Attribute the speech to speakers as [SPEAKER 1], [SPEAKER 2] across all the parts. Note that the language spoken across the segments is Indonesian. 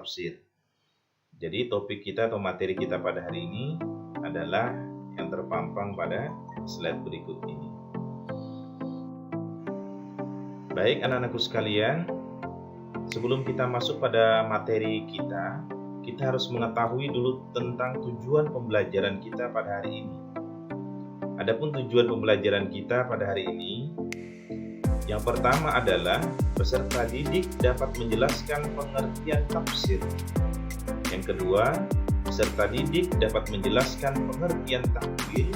[SPEAKER 1] tafsir. Jadi topik kita atau materi kita pada hari ini adalah yang terpampang pada slide berikut ini. Baik anak-anakku sekalian, sebelum kita masuk pada materi kita harus mengetahui dulu tentang tujuan pembelajaran kita pada hari ini. Adapun tujuan pembelajaran kita pada hari ini, yang pertama adalah peserta didik dapat menjelaskan pengertian tafsir. Yang kedua, peserta didik dapat menjelaskan pengertian takwil.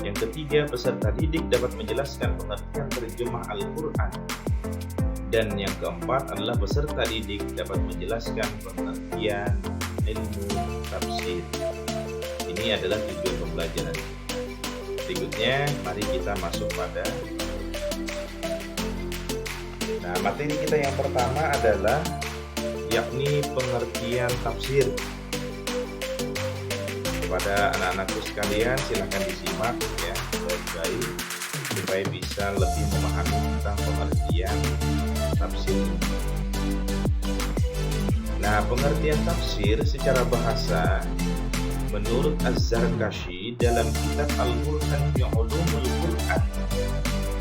[SPEAKER 1] Yang ketiga, peserta didik dapat menjelaskan pengertian terjemah Al-Quran. Dan yang keempat adalah peserta didik dapat menjelaskan pengertian ilmu tafsir. Ini adalah tujuan pembelajaran. Berikutnya, mari kita masuk pada materi kita yang pertama adalah yakni pengertian tafsir. Kepada anak-anakku sekalian, silakan disimak ya baik-baik supaya bisa lebih memahami tentang pengertian tafsir. Nah, pengertian tafsir secara bahasa menurut Az-Zarkashi dalam kitab Al-Burhan fi Ulumul Quran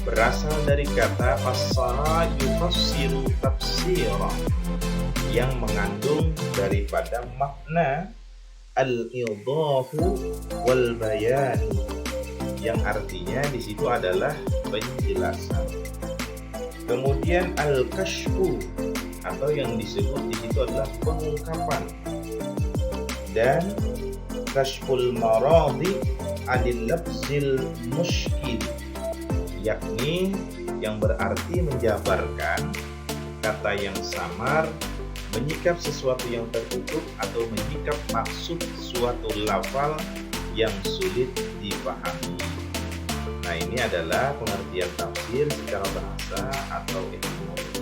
[SPEAKER 1] berasal dari kata fassara yufassiru tafsira yang mengandung daripada makna al-idahu wal bayan yang artinya di situ adalah penjelasan. Kemudian al-kashfu atau yang disebut di situ adalah pengungkapan, dan kashful maradi adil lafzil mushkil, yakni yang berarti menjabarkan kata yang samar, menyikap sesuatu yang tertutup atau menyikap maksud suatu lafal yang sulit dipahami. Nah, ini adalah pengertian tafsir secara bahasa atau etimologi.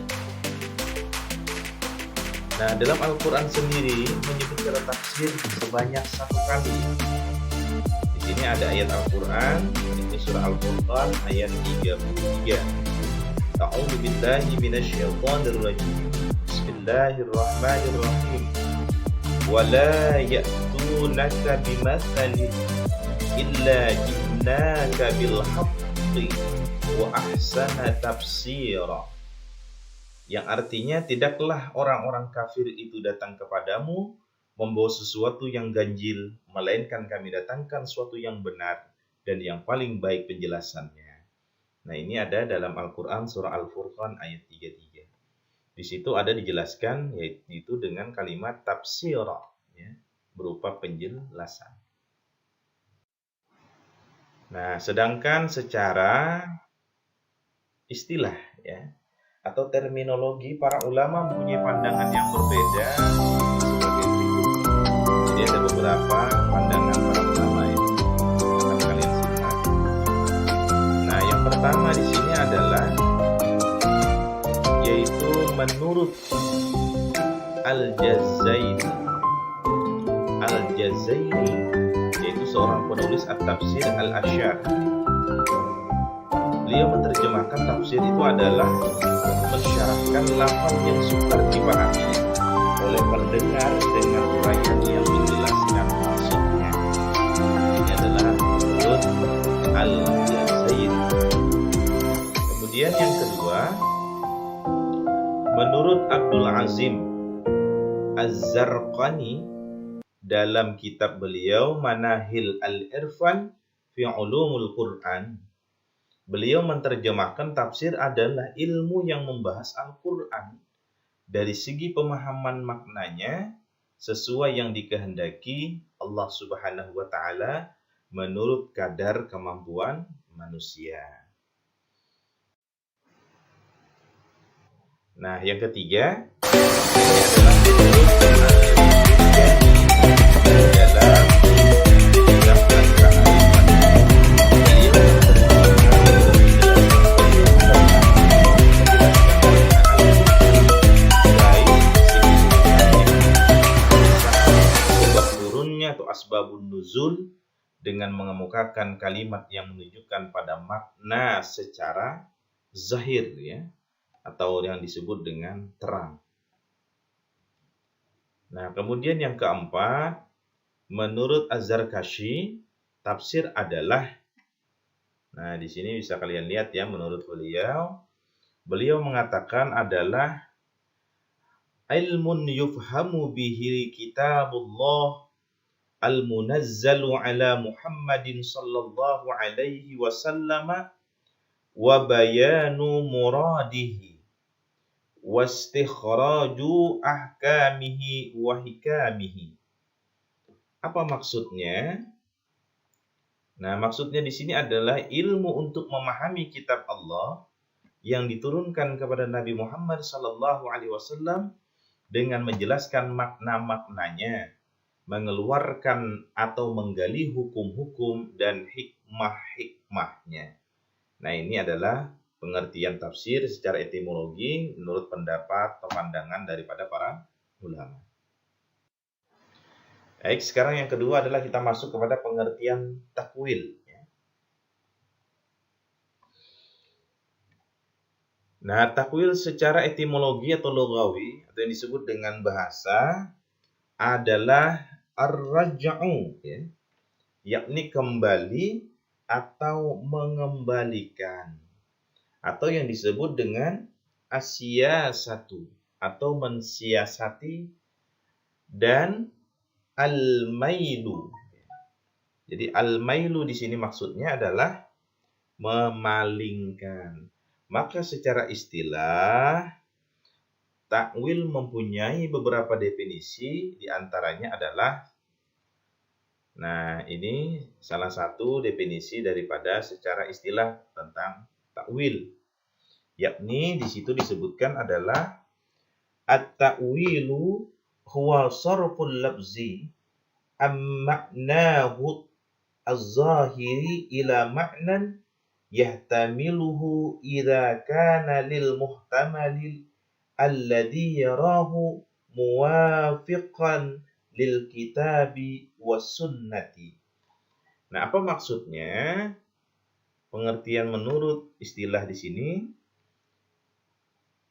[SPEAKER 1] Nah, dalam Al-Quran sendiri menyebut kata tafsir sebanyak 1 kali. Di sini ada ayat Al-Quran, ini surah Al-Furqan ayat 33. A'udzu billahi minasyaitonir rajim. Bismillahirrahmanirrahim. Wala ya'tunaka bimatsalin illa ji'naka bil haqqi wa ahsana tafsira. Yang artinya, tidaklah orang-orang kafir itu datang kepadamu membawa sesuatu yang ganjil, melainkan kami datangkan sesuatu yang benar dan yang paling baik penjelasannya. Nah, ini ada dalam Al-Quran surah Al-Furqan ayat 33. Di situ ada dijelaskan yaitu dengan kalimat tafsira ya, berupa penjelasan. Nah, sedangkan secara istilah ya atau terminologi, para ulama mempunyai pandangan yang berbeda sebagai berikut. Jadi ada beberapa pandangan para ulama ini akan kalian simak. Nah, yang pertama di sini adalah yaitu menurut Al-Jazairi. Al-Jazairi yaitu seorang penulis at-tafsir al-Asy'ari. Beliau menerjemahkan tafsir itu adalah mensyaratkan lafaz yang sukar dipahami oleh pendengar dengan uraian yang menjelaskan maksudnya. Ini adalah menurut Al-Jazairi. Kemudian yang kedua, menurut Abdul Azim Az-Zarqani dalam kitab beliau Manahil Al-Irfan fi Ulumul Quran, beliau menerjemahkan tafsir adalah ilmu yang membahas Al-Quran dari segi pemahaman maknanya sesuai yang dikehendaki Allah Subhanahu wa Ta'ala menurut kadar kemampuan manusia. Nah, yang ketiga ini adalah menurut dalam asbabun nuzul dengan mengemukakan kalimat yang menunjukkan pada makna secara zahir ya, atau yang disebut dengan terang. Nah, kemudian yang keempat, menurut Az-Zarkashi, tafsir adalah, nah di sini bisa kalian lihat ya, menurut beliau mengatakan adalah ilmun yufhamu bihi kitabullah al-munazzalu ala Muhammadin sallallahu alaihi wasallam wa bayanu muradihi wastikhraju ahkamihi wa hikamihi. Apa maksudnya? Nah, maksudnya di sini adalah ilmu untuk memahami kitab Allah yang diturunkan kepada Nabi Muhammad sallallahu alaihi wasallam dengan menjelaskan makna-maknanya, mengeluarkan atau menggali hukum-hukum dan hikmah-hikmahnya. Nah, ini adalah pengertian tafsir secara etimologi menurut pendapat atau pandangan daripada para ulama. Baik, sekarang yang kedua adalah kita masuk kepada pengertian takwil. Nah, takwil secara etimologi atau logawi atau yang disebut dengan bahasa adalah ar-raj'u, ya, yakni kembali atau mengembalikan, atau yang disebut dengan as-siyasatu atau mensiasati, dan al-mailu. Jadi al-mailu di sini maksudnya adalah memalingkan. Maka secara istilah takwil mempunyai beberapa definisi, di antaranya adalah, nah ini salah satu definisi daripada secara istilah tentang takwil, yakni di situ disebutkan adalah at-ta'wilu huwa sarful lafzi am ma'nahu az-zahiri ila ma'nan yahtamiluhu idza kana lil muhtamalil alladhi yarahu muwafiqan lil kitabi was sunnati. Nah, apa maksudnya? Pengertian menurut istilah di sini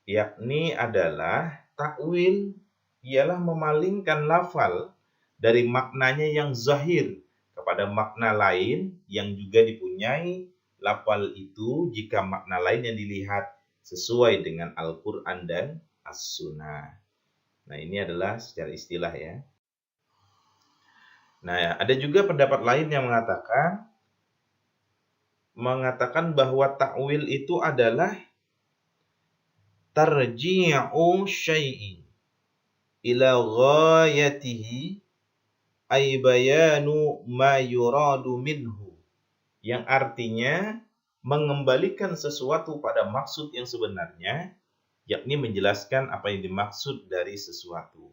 [SPEAKER 1] yakni adalah takwil ialah memalingkan lafal dari maknanya yang zahir kepada makna lain yang juga dipunyai lafal itu jika makna lain yang dilihat sesuai dengan Al-Quran dan As-Sunnah. Nah, ini adalah secara istilah ya. Nah, ada juga pendapat lain yang mengatakan bahwa takwil itu adalah tarji'u syai'in ila ghayatihi ay bayanu ma yuradu minhu, yang artinya mengembalikan sesuatu pada maksud yang sebenarnya, yakni menjelaskan apa yang dimaksud dari sesuatu.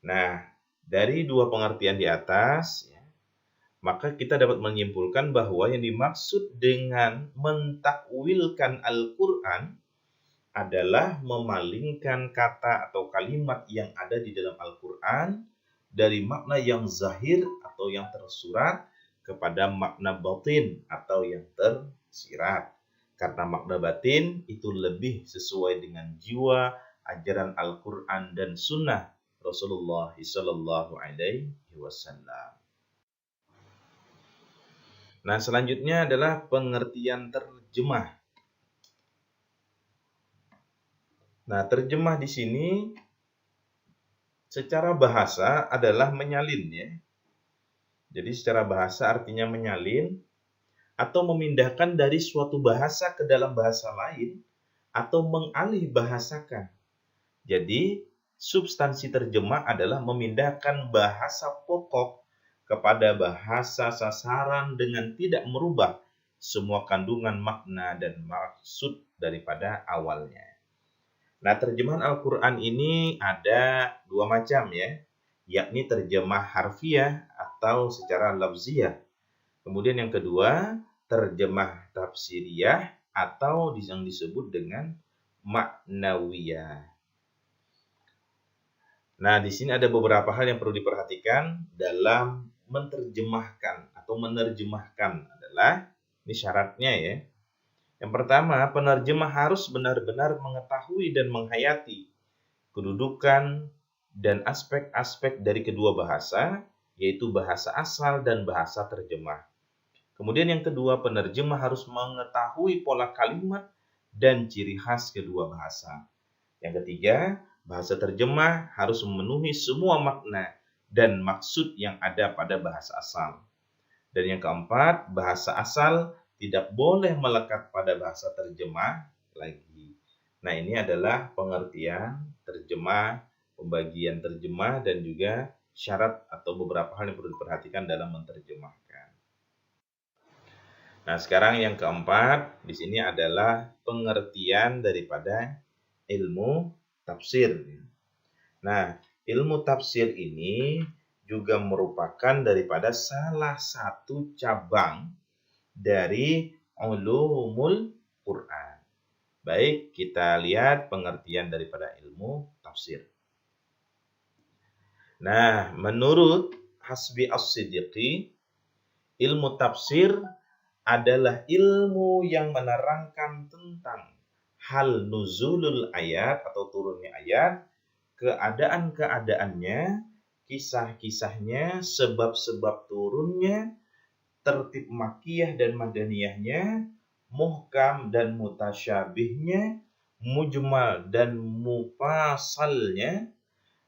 [SPEAKER 1] Nah, dari dua pengertian di atas, ya, maka kita dapat menyimpulkan bahwa yang dimaksud dengan mentakwilkan Al-Quran adalah memalingkan kata atau kalimat yang ada di dalam Al-Quran dari makna yang zahir atau yang tersurat kepada makna batin atau yang tersirat. Karena makna batin itu lebih sesuai dengan jiwa ajaran Al-Quran dan Sunnah Rasulullah Sallallahu Alaihi Wasallam. Nah, selanjutnya adalah pengertian terjemah. Nah, terjemah di sini secara bahasa adalah menyalin ya. Jadi secara bahasa artinya menyalin atau memindahkan dari suatu bahasa ke dalam bahasa lain atau mengalih bahasakan. Jadi substansi terjemah adalah memindahkan bahasa pokok kepada bahasa sasaran dengan tidak merubah semua kandungan makna dan maksud daripada awalnya. Nah, terjemahan Al-Quran ini ada dua macam ya, yakni terjemah harfiah atau secara lafziyah. Kemudian yang kedua, terjemah tafsiriyah atau yang disebut dengan maknawiyah. Nah, di sini ada beberapa hal yang perlu diperhatikan dalam menerjemahkan atau menerjemahkan adalah, ini syaratnya ya. Yang pertama, penerjemah harus benar-benar mengetahui dan menghayati kedudukan dan aspek-aspek dari kedua bahasa, yaitu bahasa asal dan bahasa terjemah. Kemudian yang kedua, penerjemah harus mengetahui pola kalimat dan ciri khas kedua bahasa. Yang ketiga, bahasa terjemah harus memenuhi semua makna dan maksud yang ada pada bahasa asal. Dan yang keempat, bahasa asal tidak boleh melekat pada bahasa terjemah lagi. Nah, ini adalah pengertian terjemah, pembagian terjemah, dan juga syarat atau beberapa hal yang perlu diperhatikan dalam menerjemahkan. Nah, sekarang yang keempat, di sini adalah pengertian daripada ilmu tafsir. Nah, ilmu tafsir ini juga merupakan daripada salah satu cabang dari ulumul Quran. Baik, kita lihat pengertian daripada ilmu tafsir. Nah, menurut Hasbi As-Siddiqi, ilmu tafsir adalah ilmu yang menerangkan tentang hal nuzulul ayat atau turunnya ayat, keadaan-keadaannya, kisah-kisahnya, sebab-sebab turunnya, tertib makiyah dan madaniyahnya, muhkam dan mutasyabihnya, mujmal dan mufasalnya,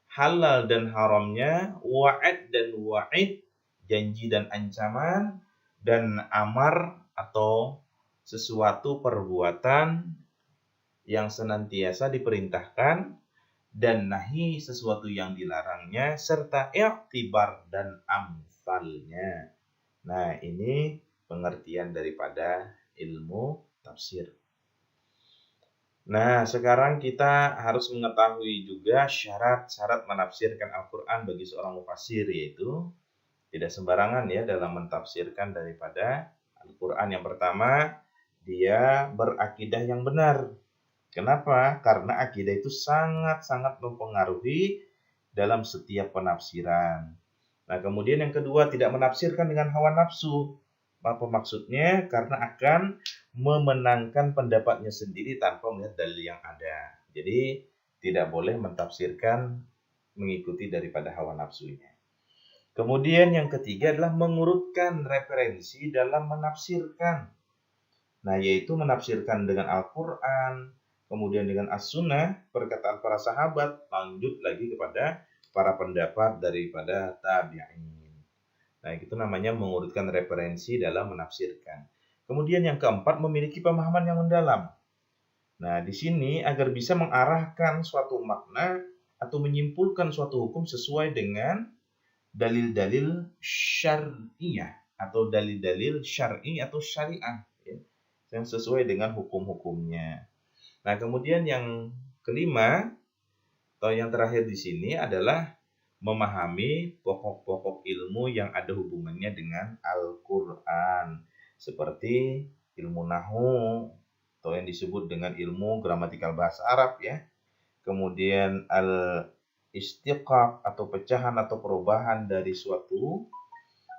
[SPEAKER 1] halal dan haramnya, wa'id dan wa'id, janji dan ancaman, dan amar atau sesuatu perbuatan yang senantiasa diperintahkan, dan nahi sesuatu yang dilarangnya, serta i'tibar dan amsalnya. Nah, ini pengertian daripada ilmu tafsir. Nah, sekarang kita harus mengetahui juga syarat-syarat menafsirkan Al-Quran bagi seorang mufassir, yaitu tidak sembarangan ya dalam mentafsirkan daripada Al-Quran. Yang pertama, dia berakidah yang benar. Kenapa? Karena akidah itu sangat-sangat mempengaruhi dalam setiap penafsiran. Nah, kemudian yang kedua, tidak menafsirkan dengan hawa nafsu. Apa maksudnya? Karena akan memenangkan pendapatnya sendiri tanpa melihat dalil yang ada. Jadi, tidak boleh mentafsirkan mengikuti daripada hawa nafsunya. Kemudian yang ketiga adalah mengurutkan referensi dalam menafsirkan. Nah, yaitu menafsirkan dengan Al-Quran, kemudian dengan As-Sunnah, perkataan para sahabat, lanjut lagi kepada para pendapat daripada tabi'in. Nah, itu namanya mengurutkan referensi dalam menafsirkan. Kemudian yang keempat, memiliki pemahaman yang mendalam. Nah, di sini agar bisa mengarahkan suatu makna atau menyimpulkan suatu hukum sesuai dengan dalil-dalil syariah atau dalil-dalil syar'i atau syariah ya, yang sesuai dengan hukum-hukumnya. Nah, kemudian yang kelima atau yang terakhir di sini adalah memahami pokok-pokok ilmu yang ada hubungannya dengan Al-Quran, seperti ilmu nahwu atau yang disebut dengan ilmu gramatikal bahasa Arab ya. Kemudian al-istiqaq atau pecahan atau perubahan dari suatu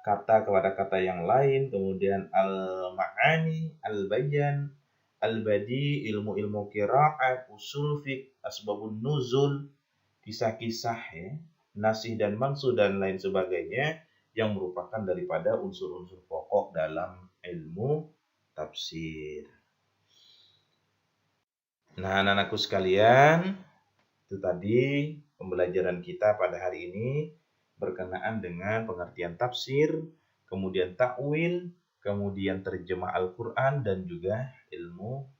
[SPEAKER 1] kata kepada kata yang lain, kemudian al-ma'ani, al-bayan, al-badi, ilmu-ilmu qiraat, usul fiqh, asbabun nuzul, kisah-kisah ya, nasih dan mansukh dan lain sebagainya yang merupakan daripada unsur-unsur pokok dalam ilmu tafsir. Nah, anak-anakku sekalian, itu tadi pembelajaran kita pada hari ini berkenaan dengan pengertian tafsir, kemudian takwil, kemudian terjemah Al-Quran, dan juga ilmu